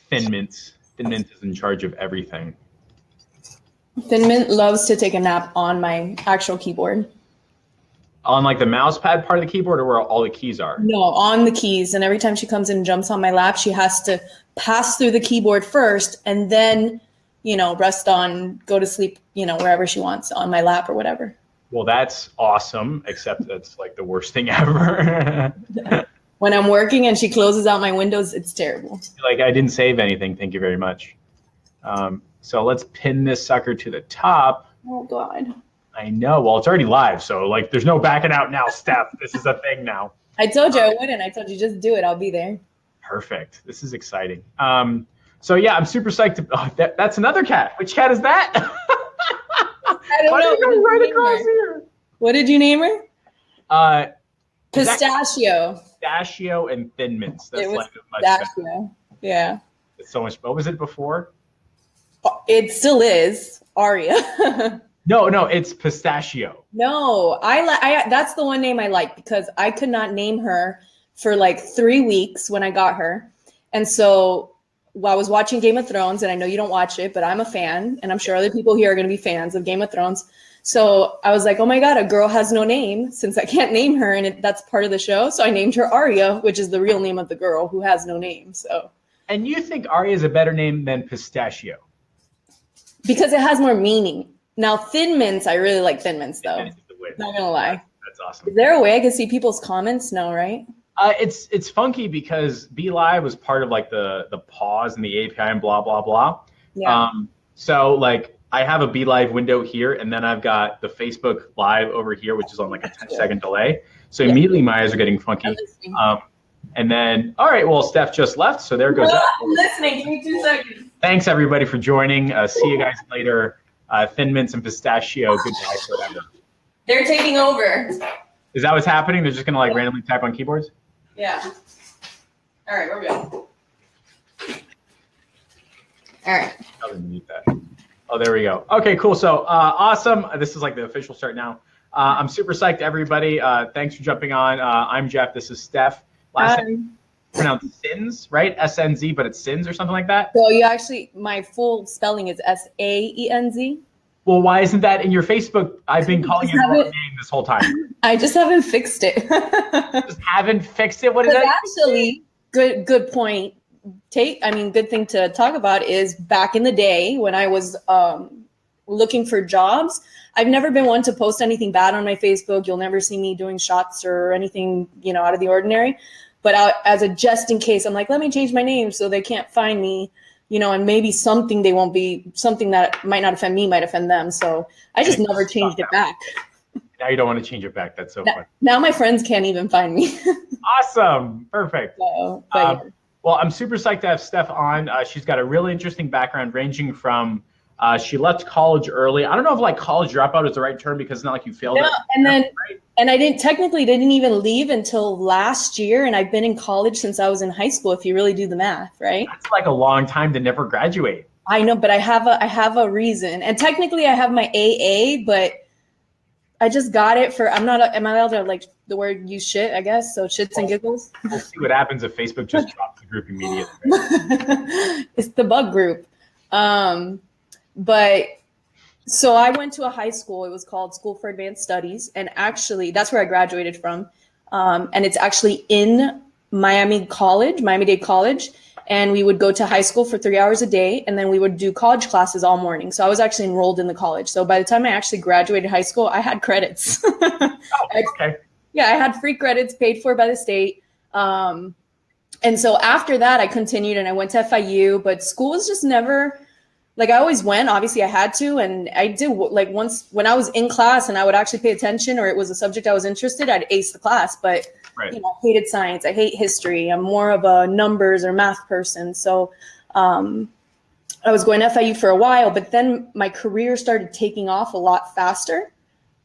Thin Mints. Thin Mints is in charge of everything. Thin Mint loves to take a nap on my actual keyboard. On like the mouse pad part of the keyboard, or where all the keys are? No, on the keys. And every time she comes and jumps on my lap, she has to pass through the keyboard first and then, rest on, go to sleep, wherever she wants, on my lap or whatever. Well, that's awesome, except that's like the worst thing ever. When I'm working and she closes out my windows, it's terrible. Like, I didn't save anything. Thank you very much. So let's pin this sucker to the top. Oh, God. I know. Well, it's already live, so like, there's no backing out now, Steph. This is a thing now. I told you I wouldn't. I told you just do it. I'll be there. Perfect. This is exciting. So yeah, I'm super psyched. That's another cat. Which cat is that? I don't know. Go right across here. What did you name her? Pistachio. Pistachio and Thin Mints. That's like much pistachio. Yeah. It's so much. What was it before? It still is Aria. No, it's Pistachio. No, I that's the one name I like because I could not name her for like 3 weeks when I got her. And so while I was watching Game of Thrones, and I know you don't watch it, but I'm a fan, and I'm sure other people here are going to be fans of Game of Thrones. So I was like, oh my God, a girl has no name since I can't name her, and that's part of the show. So I named her Arya, which is the real name of the girl who has no name. So. And you think Arya is a better name than Pistachio? Because it has more meaning. Now, Thin Mints, I really like Thin Mints, though. Not gonna lie. That's awesome. Is there a way I can see people's comments? No, right? It's funky because Be Live was part of like the pause and the API and blah blah blah. Yeah. So like I have a Be Live window here, and then I've got the Facebook Live over here, which is on like a 10-second delay. So immediately my eyes are getting funky. And then, all right, well, Steph just left, so there goes that. I'm listening. Give me 2 seconds. Thanks everybody for joining. See you guys later. Thin Mints and Pistachio. Goodbye forever. They're taking over. Is that what's happening? They're just gonna like randomly type on keyboards? Yeah. All right, we're good. All right. I'll mute that. Oh, there we go. Okay, cool. So awesome. This is like the official start now. I'm super psyched, everybody. Thanks for jumping on. I'm Jeff. This is Steph. Last name pronounced Sins, right? S-N-Z, but it's Sins or something like that? So you actually, my full spelling is S-A-E-N-Z. Well, why isn't that in your Facebook? I've been calling you the wrong name this whole time. I just haven't fixed it. Just haven't fixed it? What is that? Actually, good point. Good thing to talk about is back in the day when I was looking for jobs, I've never been one to post anything bad on my Facebook. You'll never see me doing shots or anything, out of the ordinary. But as a just in case, I'm like, let me change my name so they can't find me, and maybe something that might not offend me might offend them. So I just never changed it back. Now you don't want to change it back. That's so fun. Now my friends can't even find me. Awesome. Perfect. So, well, I'm super psyched to have Steph on. She's got a really interesting background ranging from she left college early. I don't know if like college dropout is the right term because it's not like you failed. Yeah, and I didn't even leave until last year, and I've been in college since I was in high school. If you really do the math, right? That's like a long time to never graduate. I know, but I have a reason, and technically I have my AA, but I just got it for. Am I allowed to like the word use shit? I guess so. Shits and giggles. We'll see what happens if Facebook just drops the group immediately. Right? It's the bug group. But so I went to a high school. It was called School for Advanced Studies. And actually, that's where I graduated from. And it's actually in Miami-Dade College. And we would go to high school for 3 hours a day. And then we would do college classes all morning. So I was actually enrolled in the college. So by the time I actually graduated high school, I had credits. Oh, okay. Yeah, I had free credits paid for by the state. And so after that, I continued and I went to FIU. But school was just never... Like I always went, obviously I had to, and I did like once when I was in class and I would actually pay attention or it was a subject I was interested, I'd ace the class, but right. I hated science. I hate history. I'm more of a numbers or math person. So I was going to FIU for a while, but then my career started taking off a lot faster.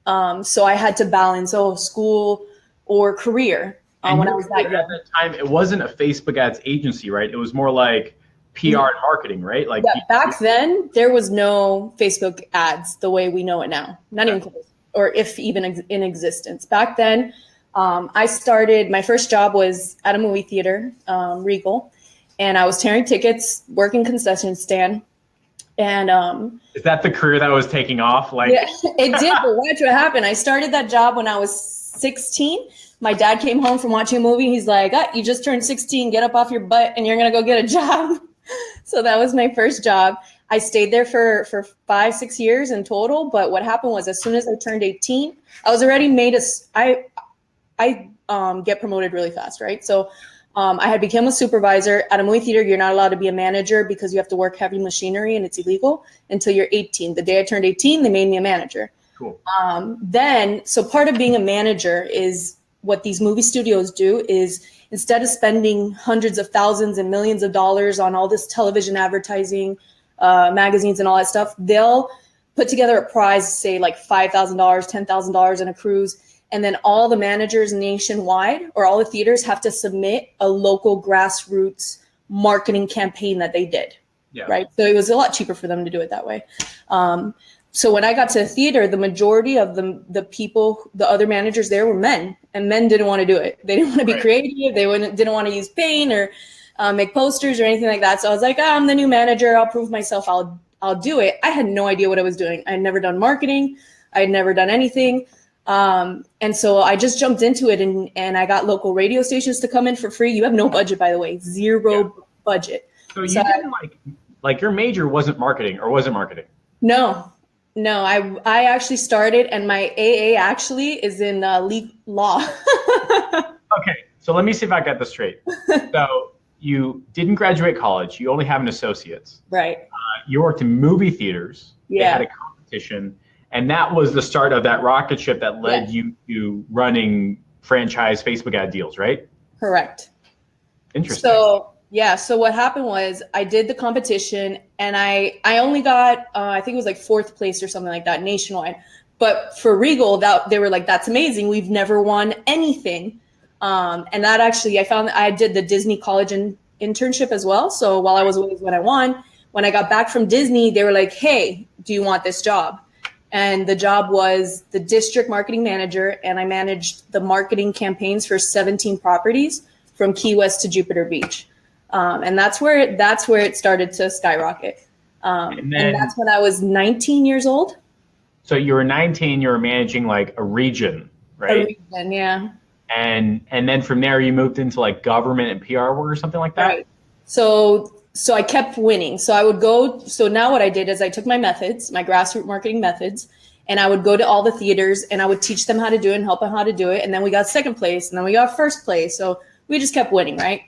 So I had to balance, school or career when I was that young. At that time, it wasn't a Facebook ads agency, right? It was more like PR and marketing, right? Like back then, there was no Facebook ads the way we know it now. Not even close, or if even in existence. Back then, I started, my first job was at a movie theater, Regal. and I was tearing tickets, working concession stand. And is that the career that was taking off? Like, yeah, it did. But watch what happened. I started that job when I was 16. My dad came home from watching a movie. He's like, oh, you just turned 16. Get up off your butt and you're going to go get a job. So that was my first job. I stayed there for 5-6 years in total. But what happened was, as soon as I turned 18, I was already made I get promoted really fast, right? So I had become a supervisor. At a movie theater, you're not allowed to be a manager because you have to work heavy machinery and it's illegal until you're 18. The day I turned 18, they made me a manager. Cool. So part of being a manager is what these movie studios do is, instead of spending hundreds of thousands and millions of dollars on all this television advertising, magazines and all that stuff, they'll put together a prize, say like $5,000, $10,000 in a cruise. And then all the managers nationwide, or all the theaters, have to submit a local grassroots marketing campaign that they did. Yeah. Right. So it was a lot cheaper for them to do it that way. So when I got to the theater, the majority of the people, the other managers there, were men, and men didn't want to do it. They didn't want to be creative. They didn't want to use paint or make posters or anything like that. So I was like, I'm the new manager. I'll prove myself. I'll do it. I had no idea what I was doing. I had never done marketing. I had never done anything. And so I just jumped into it, and I got local radio stations to come in for free. You have no budget, by the way, zero budget. So you didn't like your major wasn't marketing, or was it marketing? No, I actually started, and my AA actually is in law. Okay. So let me see if I got this straight. So you didn't graduate college. You only have an associate's. Right. You worked in movie theaters. Yeah. They had a competition. And that was the start of that rocket ship that led you to running franchise Facebook ad deals, right? Correct. Interesting. So what happened was, I did the competition, and I only got, I think it was like 4th place or something like that nationwide. But for Regal, they were like, that's amazing. We've never won anything. And that actually, I did the Disney college internship as well. So while I was away when I won, when I got back from Disney, they were like, hey, do you want this job? And the job was the district marketing manager, and I managed the marketing campaigns for 17 properties from Key West to Jupiter Beach. And that's where it started to skyrocket. And that's when I was 19 years old. So you were 19, you were managing like a region, right? A region, yeah. And then from there you moved into like government and PR work or something like that? Right. So I kept winning. So I would go. So now what I did is I took my methods, my grassroots marketing methods, and I would go to all the theaters and I would teach them how to do it and help them how to do it. And then we got 2nd place, and then we got 1st place. So we just kept winning, right?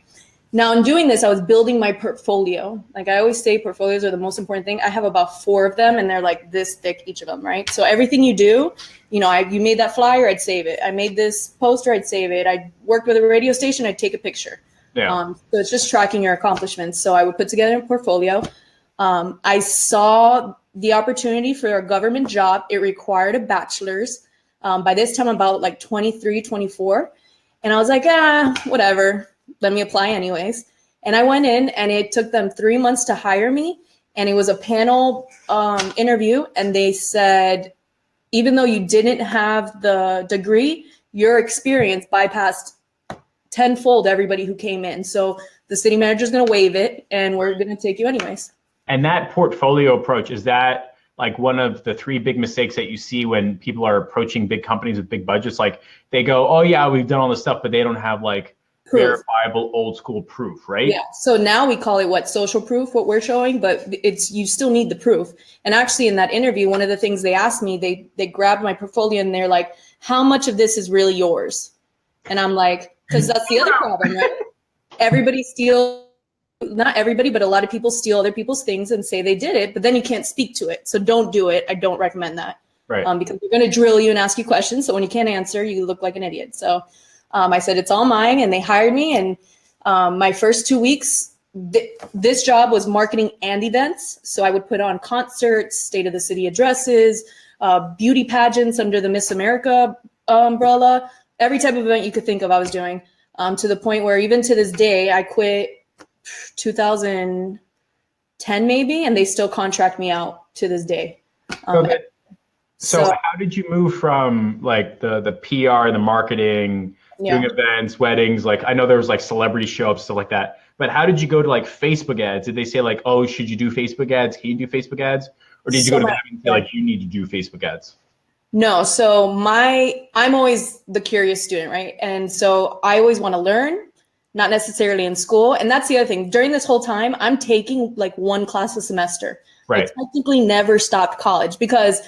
Now in doing this, I was building my portfolio. Like I always say, portfolios are the most important thing. I have about 4 of them, and they're like this thick, each of them, right? So everything you do, you made that flyer, I'd save it. I made this poster, I'd save it. I worked with a radio station, I'd take a picture. Yeah. So it's just tracking your accomplishments. So I would put together a portfolio. I saw the opportunity for a government job. It required a bachelor's. By this time, I'm about like 23, 24. And I was like, whatever. Let me apply anyways. And I went in, and it took them 3 months to hire me. And it was a panel interview. And they said, even though you didn't have the degree, your experience bypassed tenfold everybody who came in. So the city manager is going to waive it, and we're going to take you anyways. And that portfolio approach, is that like one of the 3 big mistakes that you see when people are approaching big companies with big budgets? Like they go, oh yeah, we've done all this stuff, but they don't have like proof. Verifiable old school proof, right? Yeah. So now we call it social proof, what we're showing, but you still need the proof. And actually in that interview, one of the things they asked me, they grabbed my portfolio and they're like, how much of this is really yours? And I'm like, because that's the other problem, right? Everybody steals, not everybody, but a lot of people steal other people's things and say they did it, but then you can't speak to it. So don't do it. I don't recommend that. Right. Because they're going to drill you and ask you questions. So when you can't answer, you look like an idiot. So I said, it's all mine. And they hired me. And my first 2 weeks, this job was marketing and events. So I would put on concerts, state of the city addresses, beauty pageants under the Miss America umbrella. Every type of event you could think of, I was doing, to the point where even to this day, I quit 2010 maybe, and they still contract me out to this day. So how did you move from like the PR, the marketing, doing events, weddings? Like I know there was like celebrity show-ups, stuff like that. But how did you go to like Facebook ads? Did they say like, oh, should you do Facebook ads? Can you do Facebook ads? Or did you go to them and say like, you need to do Facebook ads? No, so I'm always the curious student, right? And so I always want to learn, not necessarily in school. And that's the other thing. During this whole time, I'm taking like one class a semester. Right. I technically never stopped college because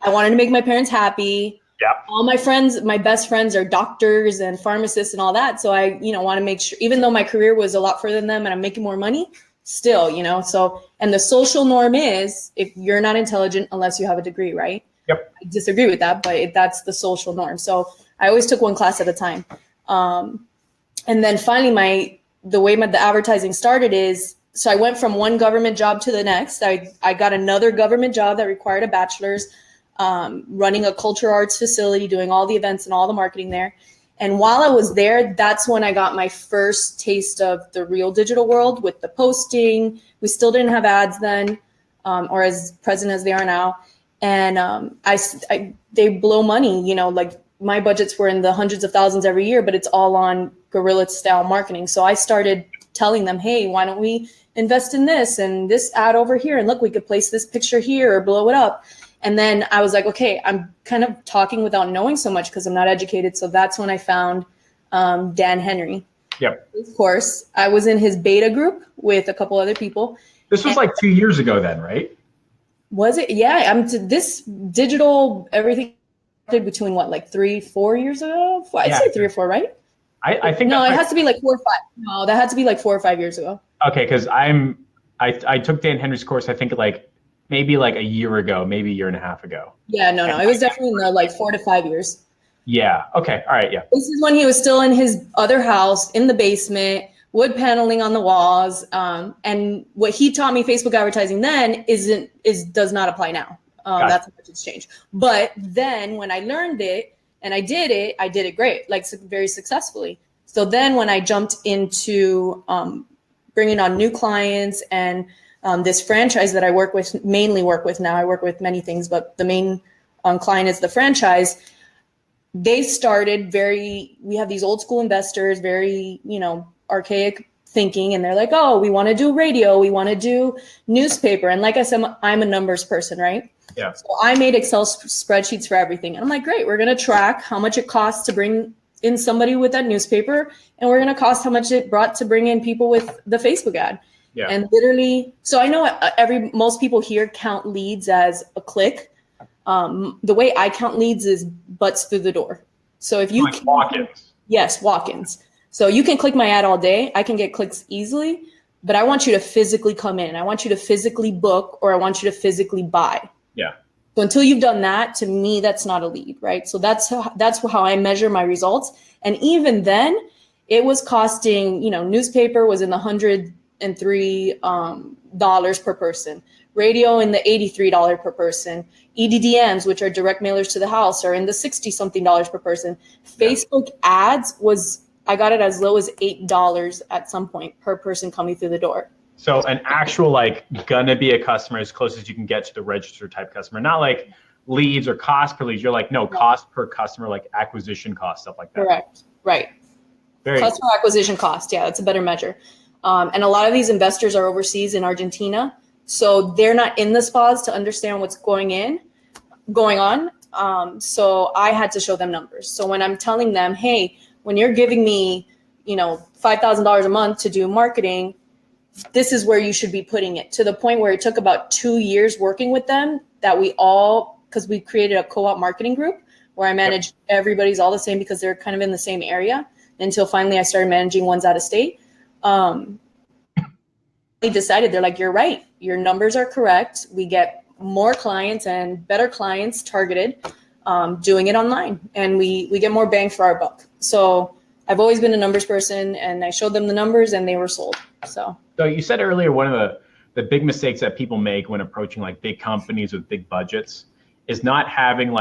I wanted to make my parents happy. Yeah. All my friends, my best friends are doctors and pharmacists and all that. So I, want to make sure, even though my career was a lot further than them and I'm making more money, still, so, and the social norm is if you're not intelligent unless you have a degree, right? Yep. I disagree with that, but that's the social norm. So I always took one class at a time. And then finally the advertising started is, so I went from one government job to the next. I got another government job that required a bachelor's, running a cultural arts facility, doing all the events and all the marketing there. And while I was there, that's when I got my first taste of the real digital world with the posting. We still didn't have ads then, or as present as they are now. And they blow money, like my budgets were in the hundreds of thousands every year, but it's all on guerrilla style marketing. So I started telling them, hey, why don't we invest in this and this ad over here? And look, we could place this picture here or blow it up. And then I was like, okay, I'm kind of talking without knowing so much because I'm not educated. So that's when I found Dan Henry. Yep. Of course, I was in his beta group with a couple other people. This was like 2 years ago then, right? Was it? Yeah, I'm to this digital everything between what, like 3-4 years ago? I'd say 3 or 4, right? I think no, it has to be like 4 or 5. No, that had to be like 4 or 5 years ago. Okay, because I took Dan Henry's course. I think maybe like a year ago, maybe a year and a half ago. Yeah, no, it was definitely in the like 4 to 5 years. Yeah. Okay. All right. Yeah. This is when he was still in his other house in the basement, wood paneling on the walls. And what he taught me Facebook advertising then does not apply now. That's how much it's changed. But then when I learned it and I did it great, like very successfully. So then when I jumped into bringing on new clients and this franchise that I mainly work with now, I work with many things, but the main client is the franchise. They started we have these old school investors, very, archaic thinking. And they're like, oh, we want to do radio. We want to do newspaper. And like I said, I'm a numbers person, right? Yeah. So I made Excel spreadsheets for everything. And I'm like, great, we're going to track how much it costs to bring in somebody with that newspaper. And we're going to cost how much it brought to bring in people with the Facebook ad. Yeah. And literally, so I know most people here count leads as a click. The way I count leads is butts through the door. So if you like walk-ins. Yes, walk-ins. So you can click my ad all day. I can get clicks easily, but I want you to physically come in. I want you to physically book, or I want you to physically buy. Yeah. So until you've done that, to me, that's not a lead, right? So that's how I measure my results. And even then, it was costing, newspaper was in the $103 per person. Radio in the $83 per person. EDDMs, which are direct mailers to the house, are in the $60-something per person. Facebook ads I got it as low as $8 at some point per person coming through the door. So an actual gonna be a customer as close as you can get to the register type customer, not like leads or cost per lead. You're like, no, cost per customer, like acquisition cost, stuff like that. Correct. Right. Customer acquisition cost. Yeah, that's a better measure. And a lot of these investors are overseas in Argentina. So they're not in the spas to understand what's going on. So I had to show them numbers. So when I'm telling them, hey, when you're giving me, $5,000 a month to do marketing, this is where you should be putting it, to the point where it took about 2 years working with them that because we created a co-op marketing group where I managed everybody's all the same because they're kind of in the same area, until finally I started managing ones out of state. They decided, they're like, you're right. Your numbers are correct. We get more clients and better clients targeted doing it online, and we get more bang for our buck. So I've always been a numbers person, and I showed them the numbers and they were sold. So you said earlier, one of the big mistakes that people make when approaching big companies with big budgets is not having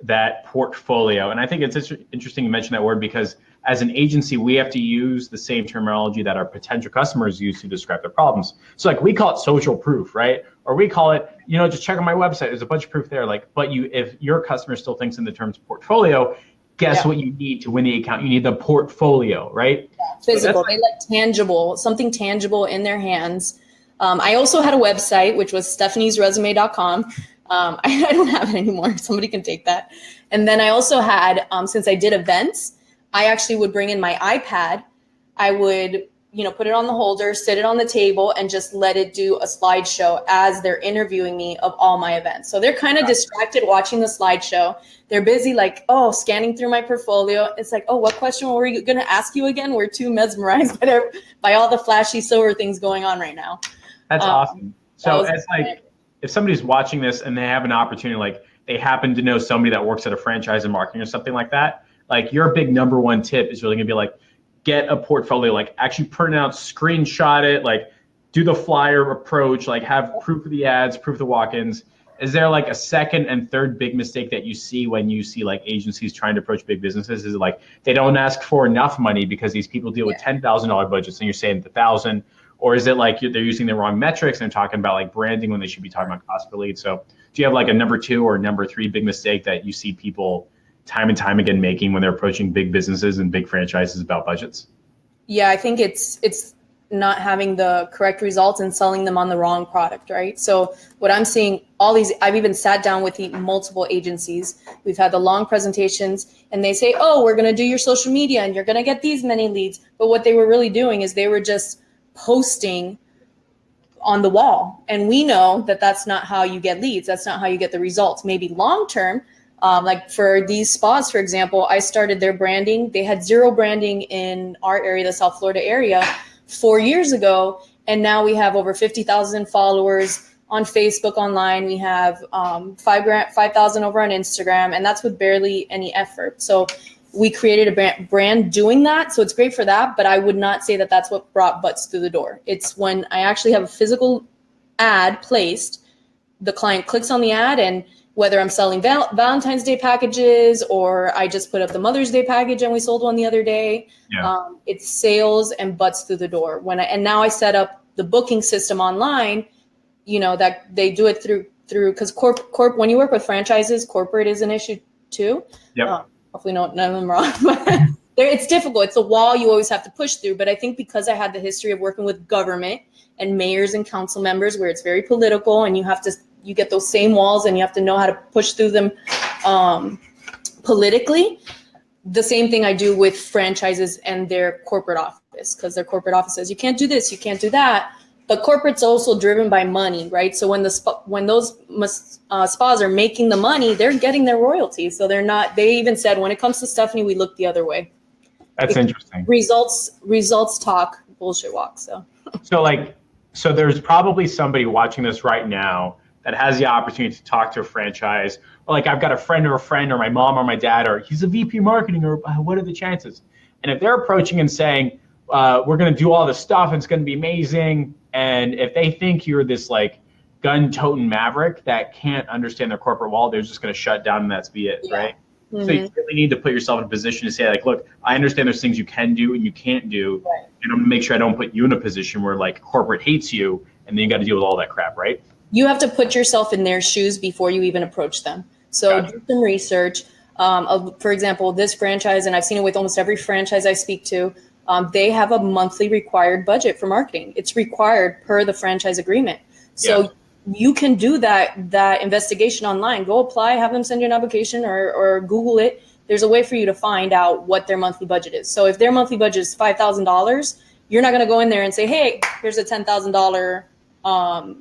that portfolio. And I think it's interesting you mention that word, because as an agency, we have to use the same terminology that our potential customers use to describe their problems. So we call it social proof, right? Or we call it, just check on my website. There's a bunch of proof there. But if your customer still thinks in the terms portfolio, guess what you need to win the account? You need the portfolio, right? Physical. They like tangible, something tangible in their hands. I also had a website, which was stephaniesresume.com. I don't have it anymore. Somebody can take that. And then I also had, since I did events, I actually would bring in my iPad. I would, put it on the holder, sit it on the table, and just let it do a slideshow as they're interviewing me of all my events. So they're kind of distracted watching the slideshow. They're busy scanning through my portfolio. It's like, what question were we going to ask you again? We're too mesmerized by all the flashy silver things going on right now. That's awesome. So as if somebody's watching this and they have an opportunity, they happen to know somebody that works at a franchise in marketing or something like that, your big number one tip is really going to be get a portfolio, actually print it out, screenshot it, do the flyer approach, have proof of the ads, proof of the walk-ins. Is there a second and third big mistake that you see when you see agencies trying to approach big businesses? Is it they don't ask for enough money because these people deal with $10,000 budgets and you're saying $1,000? Or is it they're using the wrong metrics and talking about branding when they should be talking about cost per lead? So do you have a number 2 or number 3 big mistake that you see people time and time again making when they're approaching big businesses and big franchises about budgets? Yeah, I think it's not having the correct results and selling them on the wrong product, right? So what I'm seeing, I've even sat down with multiple agencies. We've had the long presentations and they say, we're going to do your social media and you're going to get these many leads. But what they were really doing is they were just posting on the wall. And we know that that's not how you get leads. That's not how you get the results. Maybe long-term, for these spas, for example, I started their branding. They had 0 branding in our area, the South Florida area, 4 years ago. And now we have over 50,000 followers on Facebook online. We have 5,000 over on Instagram, and that's with barely any effort. So we created a brand doing that. So it's great for that, but I would not say that that's what brought butts through the door. It's when I actually have a physical ad placed, the client clicks on the ad, and whether I'm selling Valentine's Day packages or I just put up the Mother's Day package and we sold one the other day, it's sales and butts through the door. And now I set up the booking system online, that they do it through because when you work with franchises, corporate is an issue too. Yep. Hopefully none of them are wrong, but it's difficult. It's a wall you always have to push through. But I think because I had the history of working with government and mayors and council members where it's very political and you get those same walls and you have to know how to push through them politically. The same thing I do with franchises and their corporate office, because their corporate office says, you can't do this, you can't do that. But corporate's also driven by money, right? So when those spas are making the money, they're getting their royalties. So they're not. They even said when it comes to Stephanie, we look the other way. That's interesting. Results talk, bullshit walk. So there's probably somebody watching this right now that has the opportunity to talk to a franchise, or I've got a friend or my mom or my dad, or he's a VP marketing, or what are the chances? And if they're approaching and saying, we're going to do all this stuff and it's going to be amazing. And if they think you're this gun-toting maverick that can't understand their corporate wall, they're just going to shut down and that's be it, right? Mm-hmm. So you really need to put yourself in a position to say look, I understand there's things you can do and you can't do. Right. And I'm going to make sure I don't put you in a position where corporate hates you and then you got to deal with all that crap, right? You have to put yourself in their shoes before you even approach them. So do some research. For example, this franchise, and I've seen it with almost every franchise I speak to, they have a monthly required budget for marketing. It's required per the franchise agreement. So you can do that investigation online. Go apply, have them send you an application or Google it. There's a way for you to find out what their monthly budget is. So if their monthly budget is $5,000, you're not going to go in there and say, hey, here's a $10,000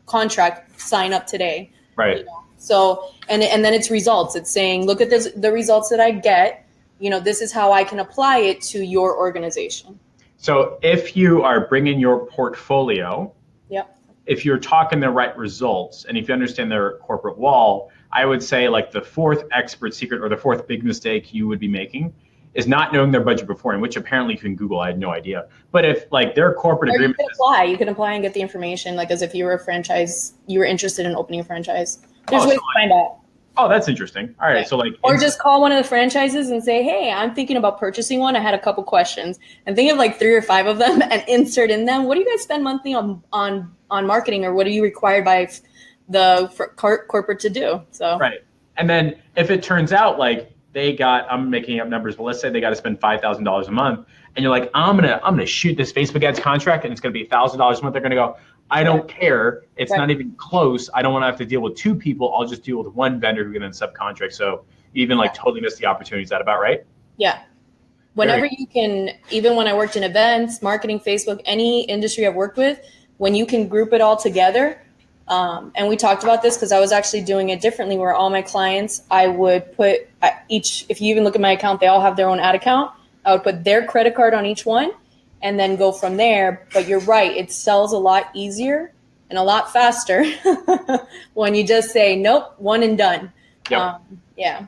contract, sign up today. Right. So, and then it's results. It's saying, look at the results that I get. This is how I can apply it to your organization. So if you are bringing your portfolio, if you're talking the right results, and if you understand their corporate wall, I would say the fourth expert secret or the fourth big mistake you would be making is not knowing their budget beforehand, which apparently you can Google. I had no idea. But if their corporate agreement, you can apply and get the information, as if you were a franchise, you were interested in opening a franchise. There's ways to find out. Oh, that's interesting. All right. So or just call one of the franchises and say, hey, I'm thinking about purchasing one. I had a couple questions, and think of 3 or 5 of them and insert in them. What do you guys spend monthly on marketing, or what are you required by the corporate to do? So right. And then if it turns out I'm making up numbers, but let's say they got to spend $5,000 a month, and you're like, I'm gonna shoot this Facebook ads contract, and it's gonna be $1,000 a month. They're gonna go, I don't care. It's not even close. I don't want to have to deal with two people. I'll just deal with one vendor who can then subcontract. So you even like totally miss the opportunity. Is that about right? Yeah. Whenever you can, even when I worked in events, marketing, Facebook, any industry I've worked with, when you can group it all together, and we talked about this because I was actually doing it differently where all my clients, I would put each, if you even look at my account, they all have their own ad account. I would put their credit card on each one and then go from there. But you're right, it sells a lot easier and a lot faster when you just say, nope, one and done. Yep.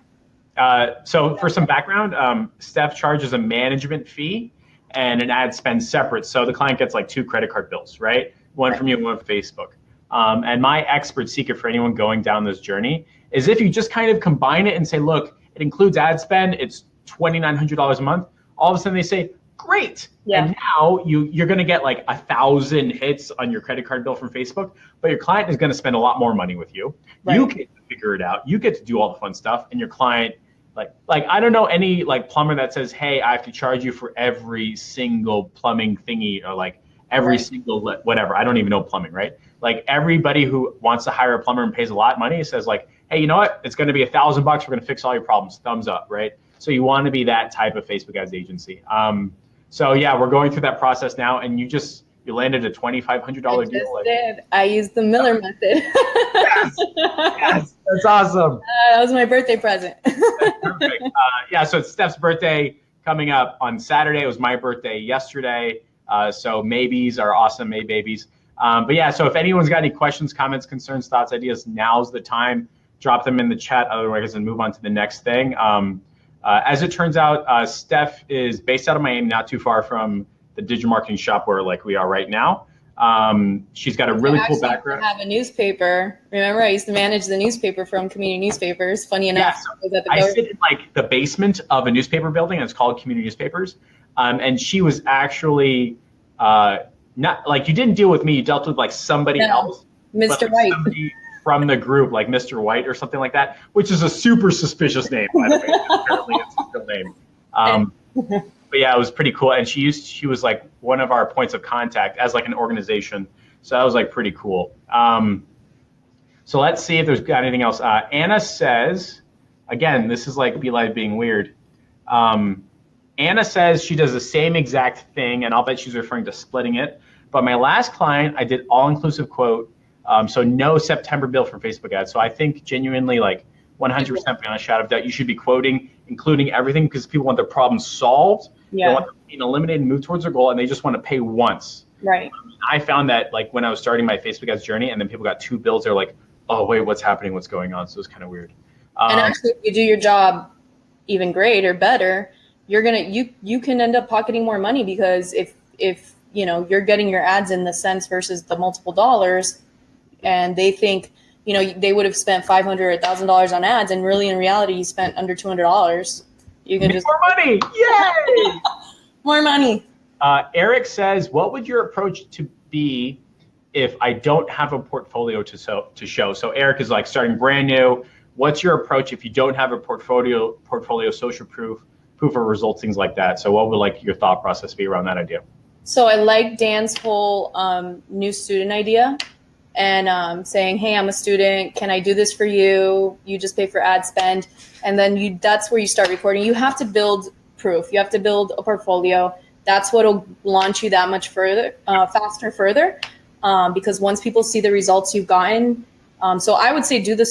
So for some background, Steph charges a management fee and an ad spend separate. So the client gets like 2 credit card bills, right? One from you and one from Facebook. And my expert secret for anyone going down this journey is if you just kind of combine it and say, look, it includes ad spend, it's $2,900 a month. All of a sudden they say, great. Yeah. And now you're going to get like 1,000 hits on your credit card bill from Facebook, but your client is going to spend a lot more money with you. Right. You get to figure it out. You get to do all the fun stuff, and your client, like I don't know any like plumber that says, hey, I have to charge you for every single plumbing thingy or like every single whatever. I don't even know plumbing, right? Like everybody who wants to hire a plumber and pays a lot of money says like, hey, you know what? It's going to be $1,000 bucks. We're going to fix all your problems. Thumbs up, right? So you want to be that type of Facebook ads agency. So yeah, we're going through that process now, and you landed a $2,500 deal. I used the Miller method. Yes, that's awesome. That was my birthday present. That's perfect. So it's Steph's birthday coming up on Saturday. It was my birthday yesterday. So maybes are awesome, May babies. But yeah, so if anyone's got any questions, comments, concerns, thoughts, ideas, now's the time. Drop them in the chat. Otherwise, and move on to the next thing. As it turns out, Steph is based out of Miami, not too far from the digital marketing shop where like we are right now. She's got a really cool background. I have a newspaper. Remember, I used to manage the newspaper from Community Newspapers. Funny enough, I sit in like the basement of a newspaper building, and it's called Community Newspapers. And she was actually not like, you didn't deal with me. You dealt with like somebody else, Mr. White. Somebody from the group, like Mr. White or something like that, which is a super suspicious name, by the way. Apparently, it's a real name. But yeah, it was pretty cool. And she was like one of our points of contact as like an organization. So that was like pretty cool. So let's see if there's got anything else. Anna says, again, this is like BeLive being weird. Anna says she does the same exact thing, and I'll bet she's referring to splitting it. But my last client, I did all-inclusive quote, so no September bill for Facebook ads. So I think genuinely like 100% beyond a shadow of doubt, you should be quoting, including everything, because people want their problem solved. Yeah. They want them being eliminated and move towards their goal, and they just want to pay once. Right. I found that like when I was starting my Facebook ads journey, and then people got 2 bills, they're like, oh wait, what's happening? What's going on? So it's kind of weird. And actually, if you do your job even great or better, you can end up pocketing more money, because if you know you're getting your ads in the cents versus the multiple dollars, and they think they would have spent $500 or $1,000 on ads, and really in reality you spent under $200. You can just more money. Yay! More money. Eric says, what would your approach to be if I don't have a portfolio to show? So Eric is like starting brand new. What's your approach if you don't have a portfolio, social proof of results, things like that? So what would like your thought process be around that idea? So I like Dan's whole new student idea, and saying, hey, I'm a student. Can I do this for you? You just pay for ad spend. And then that's where you start recording. You have to build proof. You have to build a portfolio. That's what will launch you that much further, further. Because once people see the results you've gotten, so I would say do the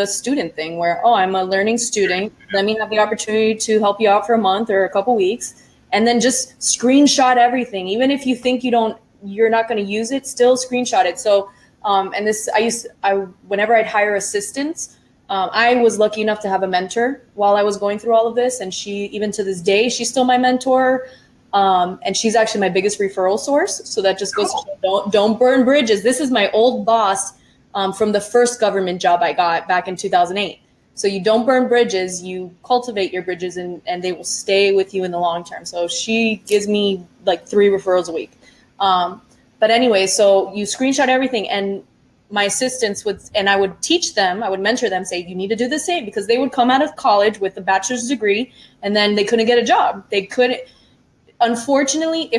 student thing where, I'm a learning student. Let me have the opportunity to help you out for a month or a couple weeks, and then just screenshot everything. Even if you think you're not going to use it, still screenshot it. So, and this, whenever I'd hire assistants, I was lucky enough to have a mentor while I was going through all of this. And she, even to this day, she's still my mentor. And she's actually my biggest referral source. So that just goes to don't burn bridges. This is my old boss from the first government job I got back in 2008. So you don't burn bridges, you cultivate your bridges, and they will stay with you in the long term. So she gives me like 3 referrals a week. But anyway, so you screenshot everything. And my assistants would, and I would teach them, I would mentor them, say, you need to do the same, because they would come out of college with a bachelor's degree and then they couldn't get a job. They couldn't, unfortunately,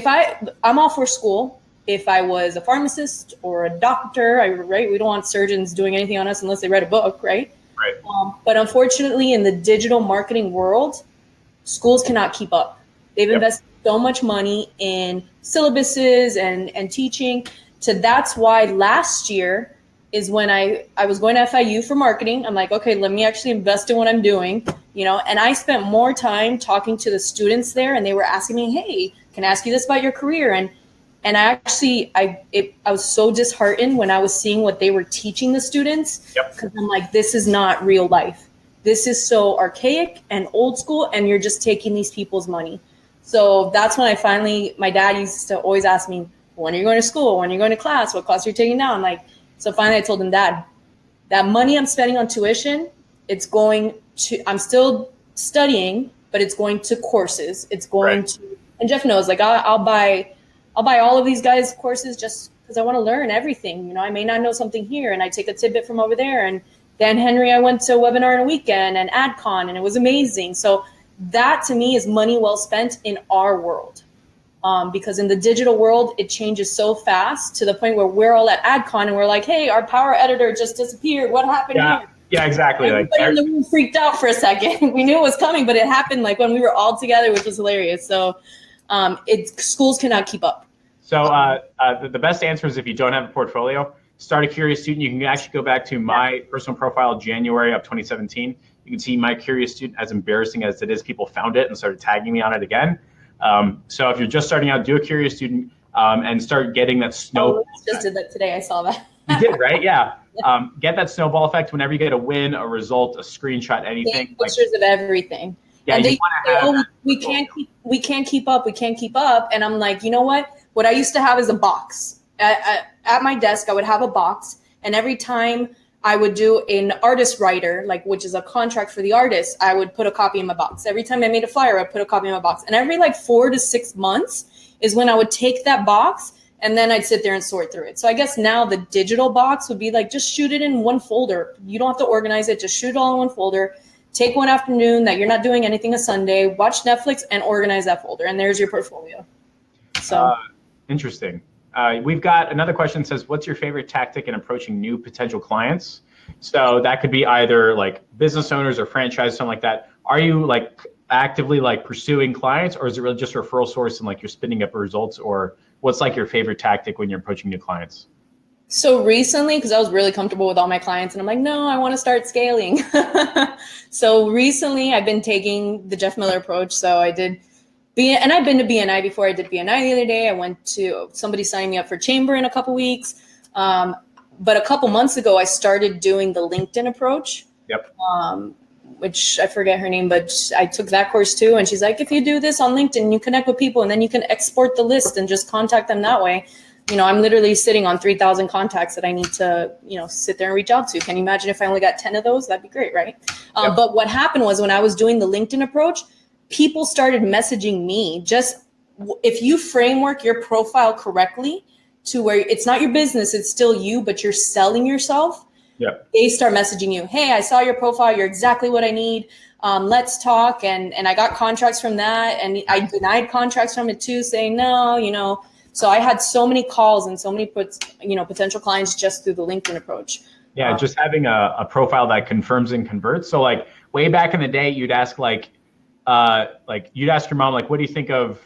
I'm all for school. If I was a pharmacist or a doctor, right? We don't want surgeons doing anything on us unless they read a book, right? Right. But unfortunately, in the digital marketing world, schools cannot keep up. They've invested so much money in syllabuses and teaching. That's why last year is when I was going to FIU for marketing. I'm like, okay, let me actually invest in what I'm doing, and I spent more time talking to the students there, and they were asking me, hey, can I ask you this about your career? And I was so disheartened when I was seeing what they were teaching the students, because I'm like, this is not real life. This is so archaic and old school, and you're just taking these people's money. So that's when my dad used to always ask me, when are you going to school? When are you going to class? What class are you taking now? So finally I told him, Dad, that money I'm spending on tuition, I'm still studying, but it's going to courses. It's going to, and Jeff knows, I'll buy all of these guys' courses just because I want to learn everything. I may not know something here, and I take a tidbit from over there. And Dan Henry, I went to a webinar in a weekend, and AdCon, and it was amazing. So that to me is money well spent in our world. Because in the digital world, it changes so fast to the point where we're all at AdCon and we're like, hey, our power editor just disappeared. What happened here? Yeah, exactly. Everybody in the room freaked out for a second. We knew it was coming, but it happened when we were all together, which was hilarious. So schools cannot keep up. So the best answer is, if you don't have a portfolio, start a Curious Student. You can actually go back to my personal profile, January of 2017. You can see my Curious Student, as embarrassing as it is, people found it and started tagging me on it again. So if you're just starting out, do a Curious Student and start getting that snowball. Just did that today. I saw that. You did, right? Yeah. Get that snowball effect whenever you get a win, a result, a screenshot, anything. Take pictures of everything. Yeah, and we can't keep up. And I'm like, you know what? What I used to have is a box. At my desk, I would have a box, and every time I would do an artist writer, which is a contract for the artist, I would put a copy in my box. Every time I made a flyer, I'd put a copy in my box. And every 4 to 6 months is when I would take that box, and then I'd sit there and sort through it. So I guess now the digital box would be just shoot it in one folder. You don't have to organize it. Just shoot it all in one folder. Take one afternoon that you're not doing anything a Sunday, watch Netflix, and organize that folder. And there's your portfolio. So interesting. We've got another question that says, what's your favorite tactic in approaching new potential clients? So that could be either business owners or franchise, something like that. Are you actively pursuing clients, or is it really just referral source and you're spinning up results? Or what's your favorite tactic when you're approaching new clients? So recently, because I was really comfortable with all my clients, and I'm like, no, I want to start scaling. So recently I've been taking the Jeff Miller approach. So I did and I've been to BNI before. I did BNI the other day. I went to somebody signed me up for Chamber in a couple weeks. But a couple months ago, I started doing the LinkedIn approach. Yep. Which I forget her name, but I took that course too. And she's like, if you do this on LinkedIn, you connect with people, and then you can export the list and just contact them that way. I'm literally sitting on 3,000 contacts that I need to, sit there and reach out to. Can you imagine if I only got 10 of those? That'd be great, right? Yep. But what happened was, when I was doing the LinkedIn approach, people started messaging me. Just if you framework your profile correctly to where it's not your business, it's still you, but you're selling yourself. Yeah. They start messaging you. Hey, I saw your profile. You're exactly what I need. Let's talk. And I got contracts from that. And I denied contracts from it too, saying no, So I had so many calls and so many potential clients just through the LinkedIn approach. Yeah, just having a profile that confirms and converts. So way back in the day, you'd ask you'd ask your mom, what do you think of,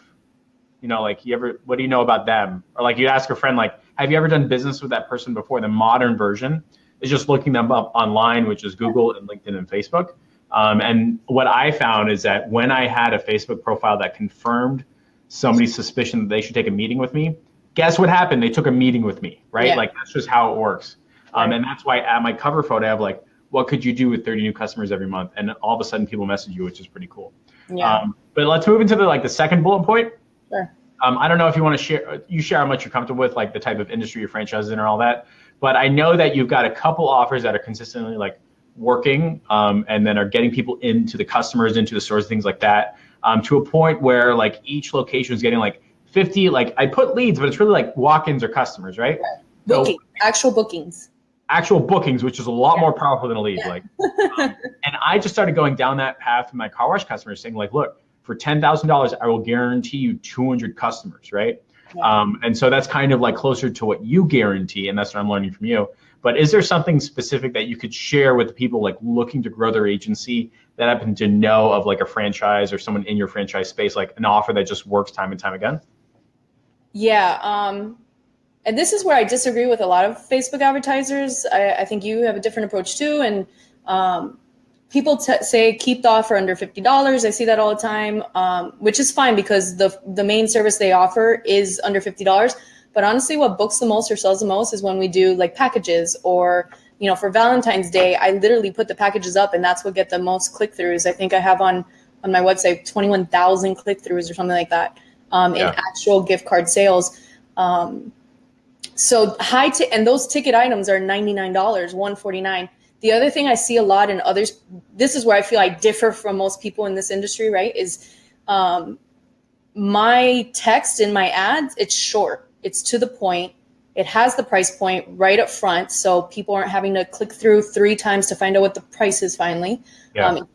what do you know about them? Or you'd ask a friend, have you ever done business with that person before? The modern version is just looking them up online, which is Google and LinkedIn and Facebook. And what I found is that when I had a Facebook profile that confirmed somebody's suspicion that they should take a meeting with me, guess what happened? They took a meeting with me, right? Yeah. That's just how it works. And that's why at my cover photo, I have what could you do with 30 new customers every month? And all of a sudden people message you, which is pretty cool. Yeah. But let's move into the second bullet point. Sure. I don't know if you want to share how much you're comfortable with, the type of industry your franchise is in or all that. But I know that you've got a couple offers that are consistently working and then are getting people into the customers, into the stores, things like that, to a point where each location is getting 50, I put leads, but it's really walk-ins or customers, right? Booking, actual bookings. actual bookings, which is a lot Yeah. more powerful than a lead. Yeah. Like, and I just started going down that path with my car wash customers, saying like, look, for $10,000, I will guarantee you 200 customers, right? Yeah. And so that's kind of like closer to what you guarantee, and that's what I'm learning from you. But is there something specific that you could share with the people like looking to grow their agency that happen to know of like a franchise or someone in your franchise space, like an offer that just works time and time again? Yeah. And this is where I disagree with a lot of Facebook advertisers. I think you have a different approach too. And people say keep the offer under $50. I see that all the time, which is fine because the main service they offer is under $50. But honestly, what books the most or sells the most is when we do like packages or, for Valentine's Day, I literally put the packages up and that's what get the most click-throughs. I think I have on my website 21,000 click-throughs or something like that in actual gift card sales. So and those ticket items are $99, $149. The other thing I see a lot in others, this is where I feel I differ from most people in this industry, right? Is my text in my ads, it's short. It's to the point. It has the price point right up front. So people aren't having to click through 3 times to find out what the price is finally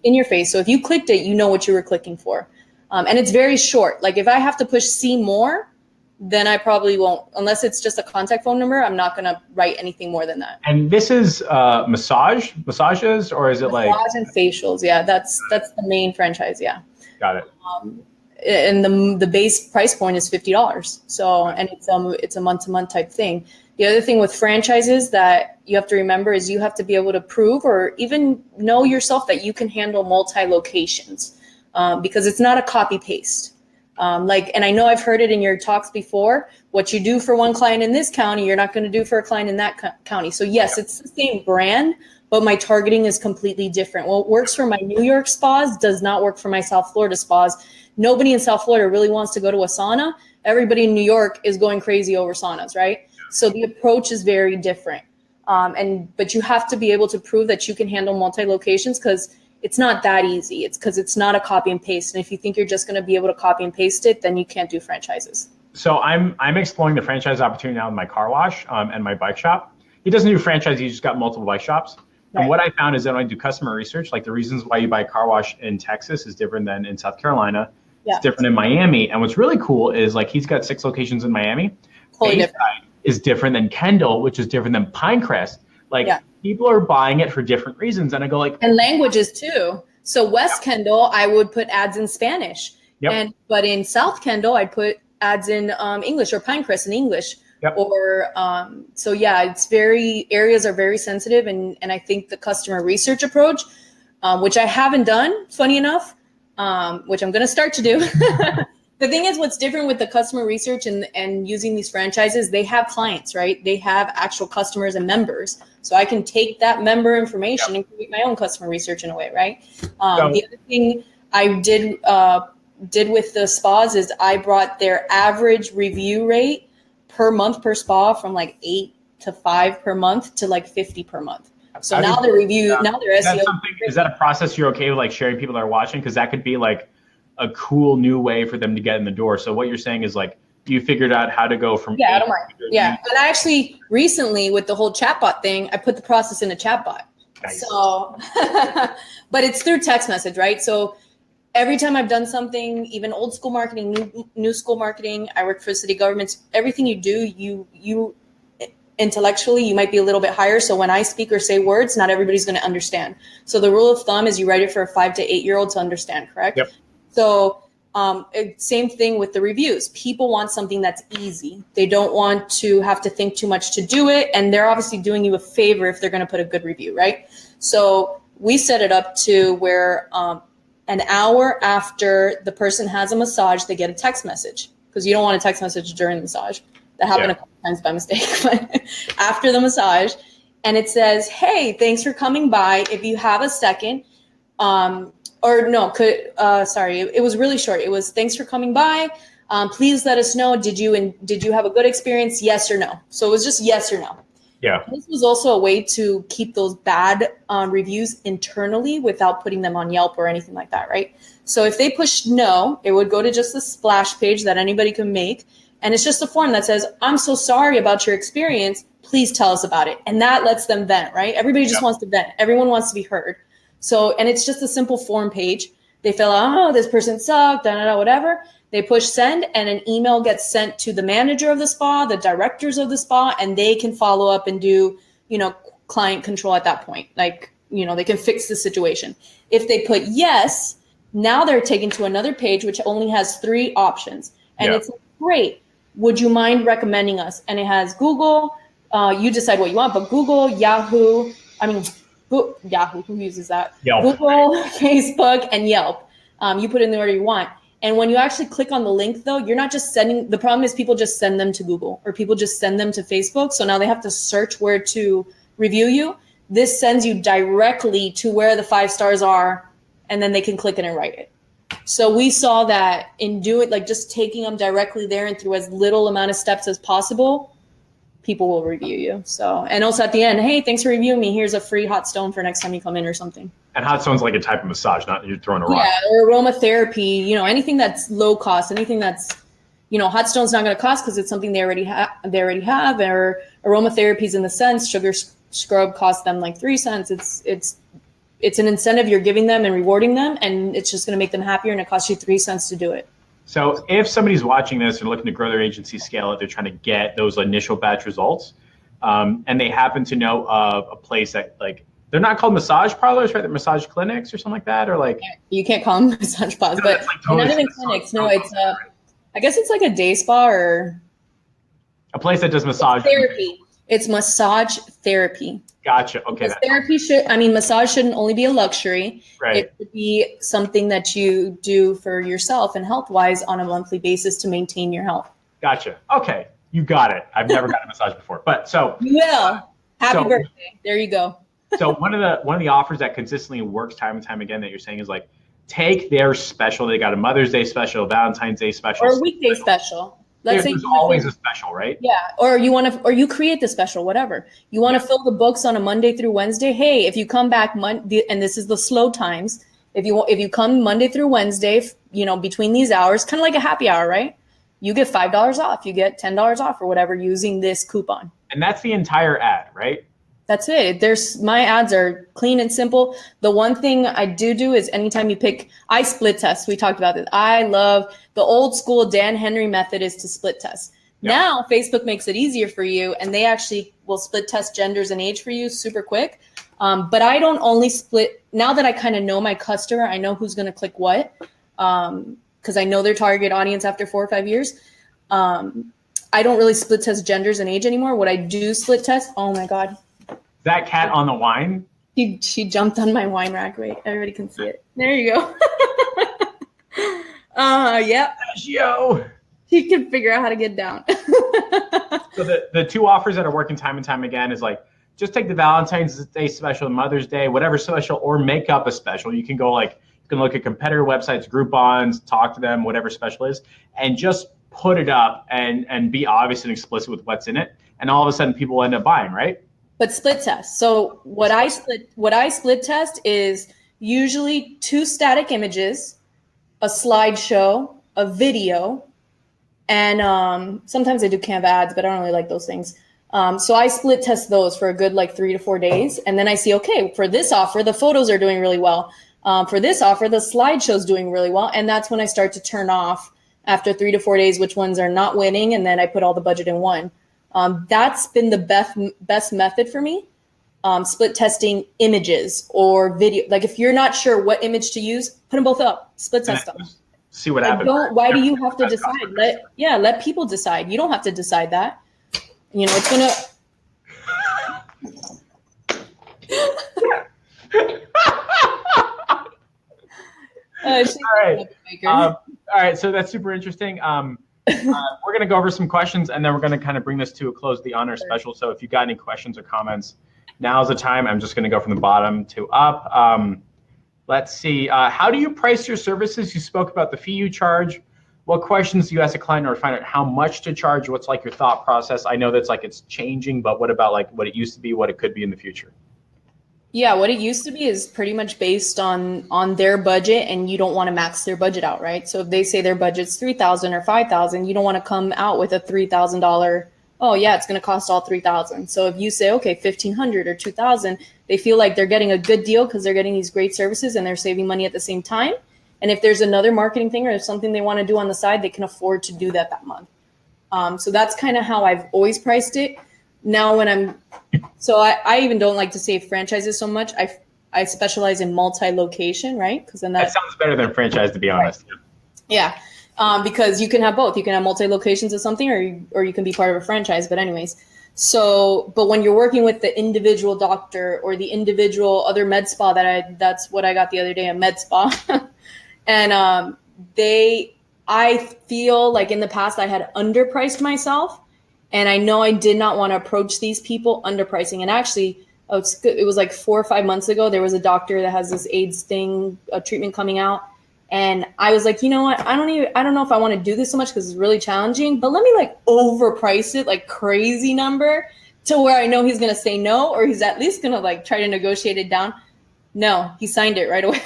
in your face. So if you clicked it, you know what you were clicking for. And it's very short. Like if I have to push see more, then I probably won't, unless it's just a contact phone number. I'm not going to write anything more than that. And this is massages, or is it like massage and facials? Yeah, that's the main franchise. Yeah. Got it. And the base price point is $50. So, and it's a month-to-month type thing. The other thing with franchises that you have to remember is you have to be able to prove or even know yourself that you can handle multi-locations because it's not a copy paste. And I know I've heard it in your talks before, what you do for one client in this county, you're not going to do for a client in that county. So yes, it's the same brand, but my targeting is completely different. What works for my New York spas does not work for my South Florida spas. Nobody in South Florida really wants to go to a sauna. Everybody in New York is going crazy over saunas, right? So the approach is very different. But you have to be able to prove that you can handle multi-locations because it's not that easy. It's because it's not a copy and paste. And if you think you're just going to be able to copy and paste it, then you can't do franchises. So I'm exploring the franchise opportunity now in my car wash and my bike shop. He doesn't do franchise. He's just got multiple bike shops. And what I found is that when I do customer research, like the reasons why you buy a car wash in Texas is different than in South Carolina. Yeah. It's different in Miami. And what's really cool is like he's got 6 locations in Miami. Totally different. Is different than Kendall, which is different than Pinecrest. Like people are buying it for different reasons. And I go like, and languages too. So West Kendall, I would put ads in Spanish. Yep. But in South Kendall, I'd put ads in English or Pinecrest in English. Yep. Or it's areas are very sensitive. And I think the customer research approach, which I haven't done, funny enough, which I'm going to start to do. The thing is, what's different with the customer research and using these franchises, they have clients, right? They have actual customers and members. So I can take that member information and create my own customer research in a way, right? The other thing I did with the spas is I brought their average review rate per month per spa from like 8 to 5 per month to like 50 per month. So now their review, now their SEO. Is that a process you're okay with like sharing people that are watching? Because that could be like a cool new way for them to get in the door. So what you're saying is like you figured out how to go from I don't mind. And I actually recently with the whole chatbot thing, I put the process in a chatbot. Nice. So, but it's through text message, right? So every time I've done something, even old school marketing, new school marketing, I work for city governments. Everything you do, you intellectually, you might be a little bit higher. So when I speak or say words, not everybody's going to understand. So the rule of thumb is you write it for a 5 to 8 year old to understand, correct? Yep. So same thing with the reviews. People want something that's easy. They don't want to have to think too much to do it. And they're obviously doing you a favor if they're going to put a good review, right? So we set it up to where an hour after the person has a massage, they get a text message because you don't want a text message during the massage. That happened a couple times by mistake, but after the massage, and it says, "Hey, thanks for coming by. If you have a second, it was really short. It was thanks for coming by. Please let us know. Did you have a good experience? Yes or no." So it was just yes or no. Yeah. This was also a way to keep those bad reviews internally without putting them on Yelp or anything like that, right? So if they pushed no, it would go to just the splash page that anybody can make. And it's just a form that says, I'm so sorry about your experience. Please tell us about it. And that lets them vent, right? Everybody just wants to vent. Everyone wants to be heard. So, and it's just a simple form page. They fill out, oh, this person sucked, whatever. They push send, and an email gets sent to the manager of the spa, the directors of the spa, and they can follow up and do, client control at that point. Like, they can fix the situation. If they put yes, now they're taken to another page, which only has 3 options. And it's great. Would you mind recommending us? And it has Google. You decide what you want, but Google, Yahoo, Yahoo, who uses that? Yelp. Google, Facebook, and Yelp. You put in the order you want. And when you actually click on the link, though, you're not just sending. The problem is people just send them to Google or people just send them to Facebook. So now they have to search where to review you. This sends you directly to where the 5 stars are, and then they can click it and write it. So we saw that in just taking them directly there and through as little amount of steps as possible, people will review you. So, and also at the end, hey, thanks for reviewing me. Here's a free hot stone for next time you come in or something. And hot stone's like a type of massage, not you're throwing a rock. Yeah, or aromatherapy, anything that's low cost, anything that's, hot stone's not going to cost because it's something they already have, or aromatherapy's in the sense, sugar scrub costs them like 3 cents. It's an incentive you're giving them and rewarding them, and it's just going to make them happier, and it costs you 3 cents to do it. So if somebody's watching this and looking to grow their agency, scale it, they're trying to get those initial batch results, and they happen to know of a place that, like, they're not called massage parlors, right? They're massage clinics or something like that, or like. You can't call them massage parlors, but like totally not even clinics. No, it's I guess it's like a day spa or a place that does massage therapy. It's massage therapy. Gotcha. Okay. Massage shouldn't only be a luxury. Right. It should be something that you do for yourself and health-wise on a monthly basis to maintain your health. Gotcha. Okay. You got it. I've never gotten a massage before, but so. You will. Happy birthday. There you go. So one of the offers that consistently works time and time again that you're saying is like, take their special. They got a Mother's Day special, Valentine's Day special, or a weekday special. Let's say there's always a special, right? Yeah, or you create the special, whatever. You want to fill the books on a Monday through Wednesday. Hey, if you come back Monday, and this is the slow times. If you come Monday through Wednesday, between these hours, kind of like a happy hour, right? You get $5 off. You get $10 off or whatever using this coupon. And that's the entire ad, right? That's it. My ads are clean and simple. The one thing I do is anytime I split test. We talked about this. I love the old school Dan Henry method is to split test. Yeah. Now Facebook makes it easier for you, and they actually will split test genders and age for you super quick. But I don't only split, now that I kind of know my customer, I know who's going to click what, because I know their target audience after 4 or 5 years. I don't really split test genders and age anymore. What I do split test, oh my God. That cat on the wine? She jumped on my wine rack. Wait, everybody can see it. There you go. Yeah. Yo. She can figure out how to get down. So the 2 offers that are working time and time again is like, just take the Valentine's Day special, Mother's Day, whatever special, or make up a special. You can go you can look at competitor websites, Groupons, talk to them, whatever special is, and just put it up and be obvious and explicit with what's in it. And all of a sudden people will end up buying, right? But split test. So what I split test is usually 2 static images, a slideshow, a video, and sometimes I do Canva ads, but I don't really like those things. So I split test those for a good 3 to 4 days, and then I see, okay, for this offer, the photos are doing really well. For this offer, the slideshow's doing really well, and that's when I start to turn off after 3 to 4 days which ones are not winning, and then I put all the budget in one. That's been the best method for me. Split testing images or video. Like if you're not sure what image to use, put them both up. Split test them. See what happens. Why do you have to decide? Let people decide. You don't have to decide that. It's gonna. All right. So that's super interesting. We're going to go over some questions, and then we're going to kind of bring this to a close, the honor special. So if you got any questions or comments, now's the time. I'm just going to go from the bottom to up. Let's see. How do you price your services? You spoke about the fee you charge. What questions do you ask a client or find out how much to charge? What's your thought process? I know that's it's changing, but what about what it used to be, what it could be in the future? Yeah, what it used to be is pretty much based on their budget, and you don't want to max their budget out, right? So if they say their budget's 3,000 or 5,000, you don't want to come out with a $3,000. Oh yeah, it's going to cost all 3,000. So if you say okay, 1,500 or 2,000, they feel like they're getting a good deal because they're getting these great services and they're saving money at the same time. And if there's another marketing thing or something they want to do on the side, they can afford to do that month. So that's kind of how I've always priced it. Now I even don't like to say franchises so much. I specialize in multi-location, right? Because then That sounds better than franchise, to be honest. Right. Yeah, because you can have both. You can have multi-locations of something, or you can be part of a franchise. But anyways, but when you're working with the individual doctor or the individual other med spa that's what I got the other day, a med spa, and I feel like in the past I had underpriced myself. And I know I did not want to approach these people underpricing. And actually, it was like 4 or 5 months ago, there was a doctor that has this AIDS thing, a treatment coming out. And I was like, you know what? I don't know if I want to do this so much because it's really challenging, but let me like overprice it, like crazy number, to where I know he's going to say no, or he's at least going to like try to negotiate it down. No, he signed it right away.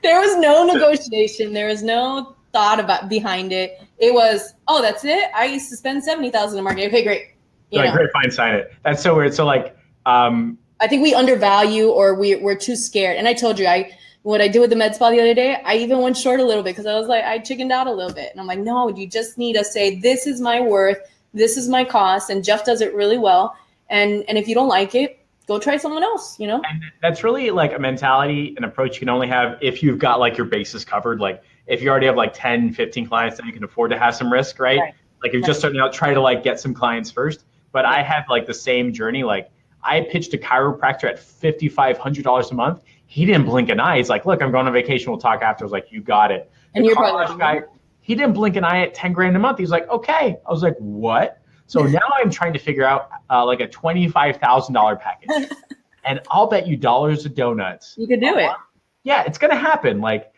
There was no negotiation. There was no thought about behind it. It was, oh, that's it. I used to spend 70,000 in marketing. Okay, great. Great, fine, sign it. That's so weird. So like, I think we undervalue, or we're too scared. And I told you, what I did with the med spa the other day, I even went short a little bit because I was like, I chickened out a little bit. And I'm like, no, you just need to say, this is my worth, this is my cost. And Jeff does it really well. And if you don't like it, go try someone else, you know? And that's really like a mentality, an approach you can only have if you've got like your bases covered. Like if you already have like 10, 15 clients, then you can afford to have some risk, right? Like if you're just starting out, try to like get some clients first. But I had like the same journey. Like I pitched a chiropractor at $5,500 a month. He didn't blink an eye. He's like, look, I'm going on vacation. We'll talk after. I was like, you got it. And you're probably guy, he didn't blink an eye at 10 grand a month. He's like, okay. I was like, what? So now I'm trying to figure out like a $25,000 package. And I'll bet you dollars of donuts. You could do it. Yeah, it's going to happen. Like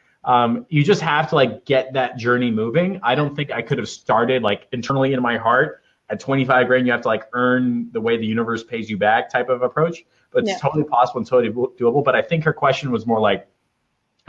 you just have to like get that journey moving. I don't think I could have started like internally in my heart at 25 grand. You have to like earn the way the universe pays you back type of approach. But it's totally possible and totally doable. But I think her question was more like,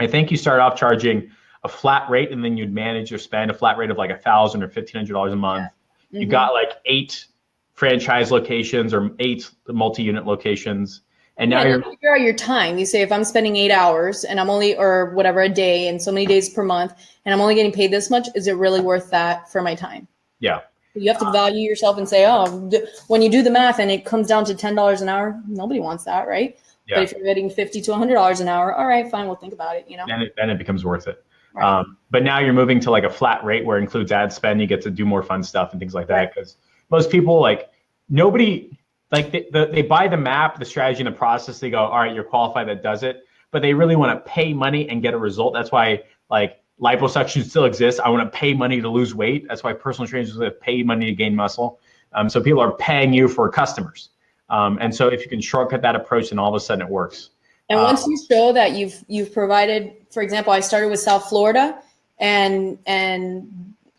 I think you start off charging a flat rate and then you'd manage your spend, a flat rate of like $1,000 or $1,500 a month. Yeah. You got like 8 franchise locations or 8 multi-unit locations. And now you're figure out your time. You say, if I'm spending 8 hours and I'm only, or whatever, a day and so many days per month, and I'm only getting paid this much, is it really worth that for my time? Yeah. You have to value yourself and say, oh, when you do the math and it comes down to $10 an hour, nobody wants that, right? Yeah. But if you're getting $50 to $100 an hour, all right, fine, we'll think about it, you know? Then it becomes worth it. Right. But now you're moving to like a flat rate where it includes ad spend. You get to do more fun stuff and things like that. Because most people, like nobody, like they buy the map, the strategy, and the process. They go, all right, you're qualified, that does it. But they really want to pay money and get a result. That's why like liposuction still exists. I want to pay money to lose weight. That's why personal trainers pay money to gain muscle. So people are paying you for customers. And so if you can shortcut that approach, then all of a sudden it works. And once you show that you've provided, for example, I started with South Florida, and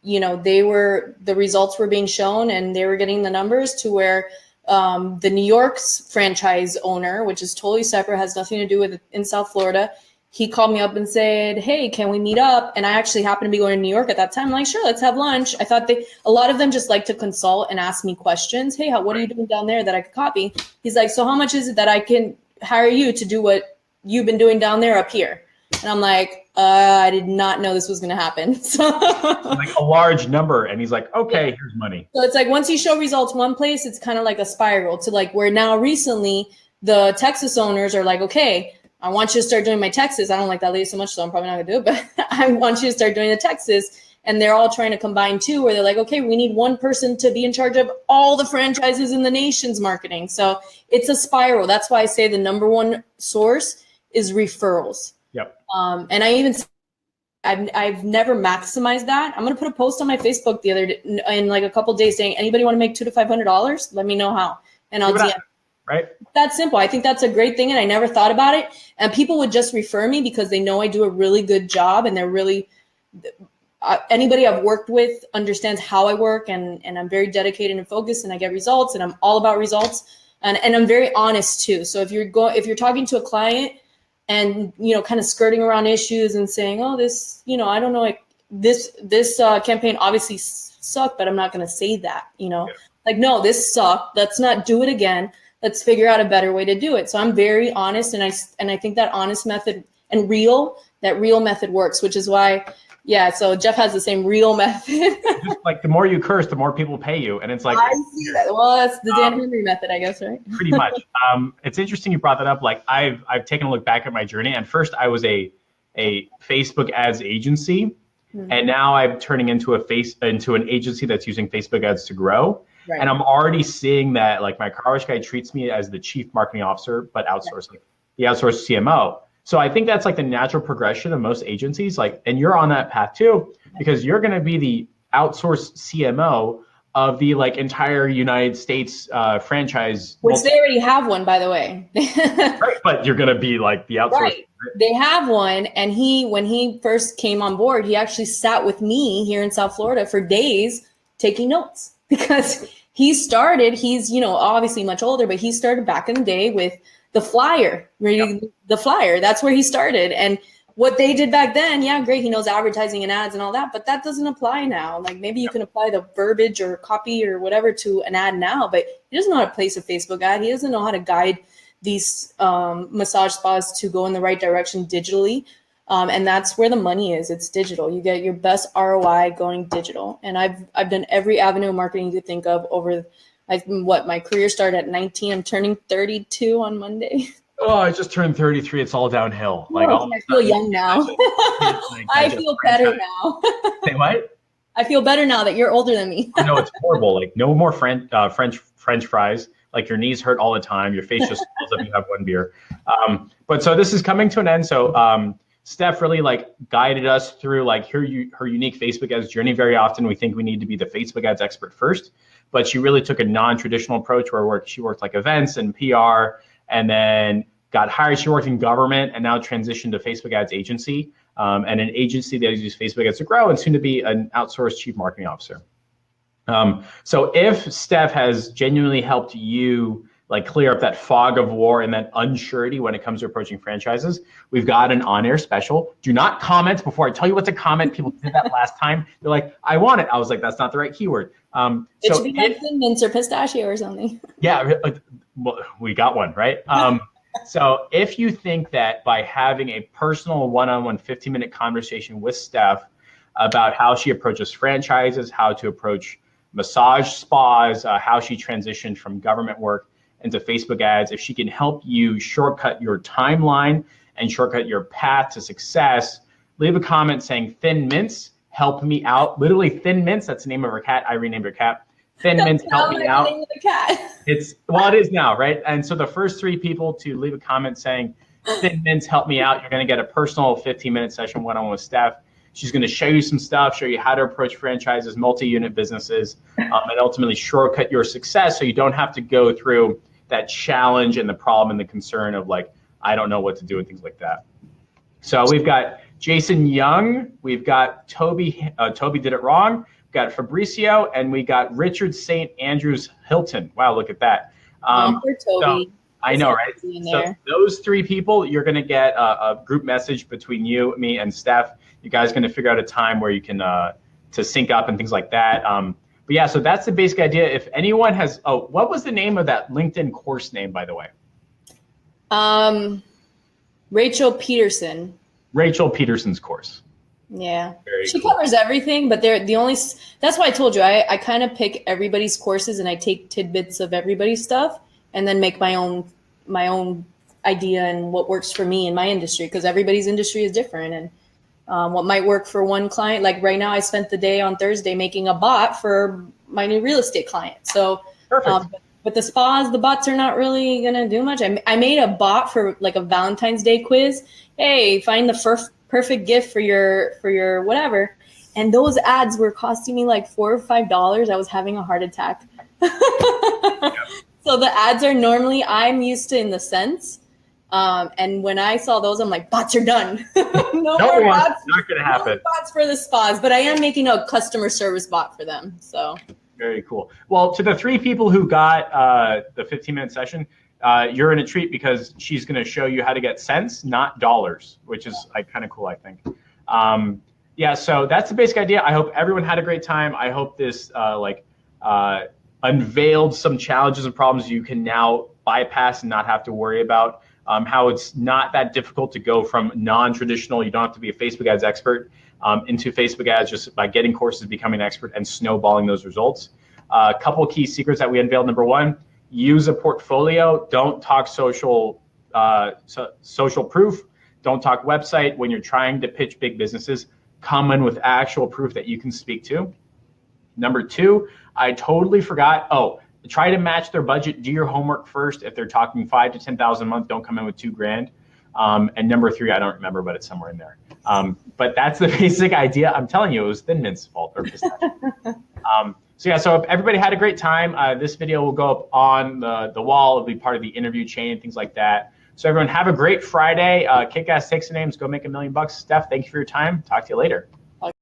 you know, the results were being shown and they were getting the numbers to where the New York's franchise owner, which is totally separate, has nothing to do with it, in South Florida, he called me up and said, hey, can we meet up? And I actually happened to be going to New York at that time. I'm like, sure, let's have lunch. I thought a lot of them just like to consult and ask me questions. Hey, what are you doing down there that I could copy? He's like, so how much is it that I can hire you to do what you've been doing down there up here? And I'm like, I did not know this was going to happen. So like a large number. And he's like, okay, here's money. So it's like, once you show results one place, it's kind of like a spiral to like where now recently the Texas owners are like, okay, I want you to start doing my Texas. I don't like that lady so much, so I'm probably not gonna do it, but I want you to start doing the Texas. And they're all trying to combine too, where they're like, okay, we need one person to be in charge of all the franchises in the nation's marketing. So it's a spiral. That's why I say the number one source is referrals. Yep. And I've never maximized that. I'm gonna put a post on my Facebook the other day, in like a couple of days, saying, anybody want to make $200 to $500? Let me know how, and I'll DM. Right. That's simple. I think that's a great thing. And I never thought about it. And people would just refer me because they know I do a really good job, and they're really, anybody I've worked with understands how I work, and I'm very dedicated and focused, and I get results, and I'm all about results. And I'm very honest too. So if you're talking to a client and, kind of skirting around issues and saying, oh, this, I don't know, like this campaign obviously sucked, but I'm not going to say that, like, no, this sucked. Let's not do it again. Let's figure out a better way to do it. So I'm very honest. And I think that honest method and real method works, which is why, yeah. So Jeff has the same real method. Just like the more you curse, the more people pay you. And it's like, I see that. Well, that's the Dan Henry method, I guess, right? Pretty much. It's interesting you brought that up. Like I've taken a look back at my journey, and first I was a Facebook ads agency, and now I'm turning into an agency that's using Facebook ads to grow. Right. And I'm already seeing that like my car wash guy treats me as the chief marketing officer, but outsourced, like the outsourced CMO. So I think that's like the natural progression of most agencies. Like, and you're on that path too, because you're going to be the outsourced CMO of the like entire United States franchise. Which they already have one, by the way. Right, but you're going to be like the outsourced. Right. They have one. And when he first came on board, he actually sat with me here in South Florida for days taking notes, because he's, obviously much older, but he started back in the day with the flyer, the flyer. That's where he started. And what they did back then, yeah, great. He knows advertising and ads and all that, but that doesn't apply now. Like maybe you can apply the verbiage or copy or whatever to an ad now, but he doesn't know how to place a Facebook ad. He doesn't know how to guide these massage spas to go in the right direction digitally. And that's where the money is. It's digital. You get your best ROI going digital. And I've done every avenue of marketing you could think of over my career started at 19. I'm turning 32 on Monday. Oh, I just turned 33. It's all downhill. Like, I feel young now. I feel better now. Say what? I feel better now that you're older than me. No, it's horrible. Like no more French fries. Like your knees hurt all the time. Your face just fills up. You have one beer. But so this is coming to an end. So Steph really like guided us through like her unique Facebook ads journey. Very often we think we need to be the Facebook ads expert first, but she really took a non-traditional approach where she worked like events and PR, and then got hired. She worked in government and now transitioned to Facebook ads agency, and an agency that uses Facebook ads to grow, and soon to be an outsourced chief marketing officer. So if Steph has genuinely helped you like clear up that fog of war and that unsurety when it comes to approaching franchises, we've got an on-air special. Do not comment before I tell you what to comment. People did that last time. They're like, I want it. I was like, that's not the right keyword. It should be like Thin Mints or pistachio or something. Yeah, well, we got one, right? So if you think that by having a personal one-on-one 15-minute conversation with Steph about how she approaches franchises, how to approach massage spas, how she transitioned from government work into Facebook ads, if she can help you shortcut your timeline and shortcut your path to success, leave a comment saying Thin Mints, help me out. Literally Thin Mints, that's the name of her cat. I renamed her cat. Thin Mints, help me out. It is now, right? And so the first 3 people to leave a comment saying Thin Mints, help me out, you're gonna get a personal 15-minute session one-on-one with Steph. She's going to show you some stuff, show you how to approach franchises, multi-unit businesses, and ultimately shortcut your success so you don't have to go through that challenge and the problem and the concern of like, I don't know what to do and things like that. So we've got Jason Young, we've got Toby did it wrong, we've got Fabricio, and we got Richard St. Andrews Hilton. Wow, look at that. For Toby. So, I know, right? So those 3 people, you're going to get a group message between you, me, and Steph. You guys are going to figure out a time where you can to sync up and things like that. But yeah, so that's the basic idea. If anyone has, what was the name of that LinkedIn course name, by the way? Rachel Peterson. Rachel Peterson's course. Yeah, she cool. covers everything, but that's why I told you, I kind of pick everybody's courses and I take tidbits of everybody's stuff and then make my own idea and what works for me in my industry, because everybody's industry is different. And what might work for one client, like right now I spent the day on Thursday making a bot for my new real estate client. So but the spas, the bots are not really going to do much. I made a bot for like a Valentine's Day quiz. Hey, find the perfect gift for your whatever. And those ads were costing me like $4 or $5. I was having a heart attack. So the ads are normally, I'm used to in the cents. And when I saw those, I'm like, bots are done. no more bots. Not going to happen. No bots for the spas, but I am making a customer service bot for them. So Very cool. Well, to the 3 people who got the 15-minute session, you're in a treat because she's going to show you how to get cents, not dollars, which is like kind of cool, I think. Yeah, so that's the basic idea. I hope everyone had a great time. I hope this unveiled some challenges and problems you can now bypass and not have to worry about. How it's not that difficult to go from non-traditional, you don't have to be a Facebook ads expert, into Facebook ads just by getting courses, becoming an expert, and snowballing those results. A couple of key secrets that we unveiled. Number 1, use a portfolio. Don't talk social proof. Don't talk website. When you're trying to pitch big businesses, come in with actual proof that you can speak to. Number 2, I totally forgot. Oh, try to match their budget. Do your homework first. If they're talking $5,000 to $10,000 a month, don't come in with $2,000. And number 3, I don't remember, but it's somewhere in there. But that's the basic idea. I'm telling you, it was Thin Mint's fault or pistachio. So if everybody had a great time, this video will go up on the wall. It'll be part of the interview chain, things like that. So everyone have a great Friday. Kick ass, take some names, go make $1 million. Steph, thank you for your time. Talk to you later.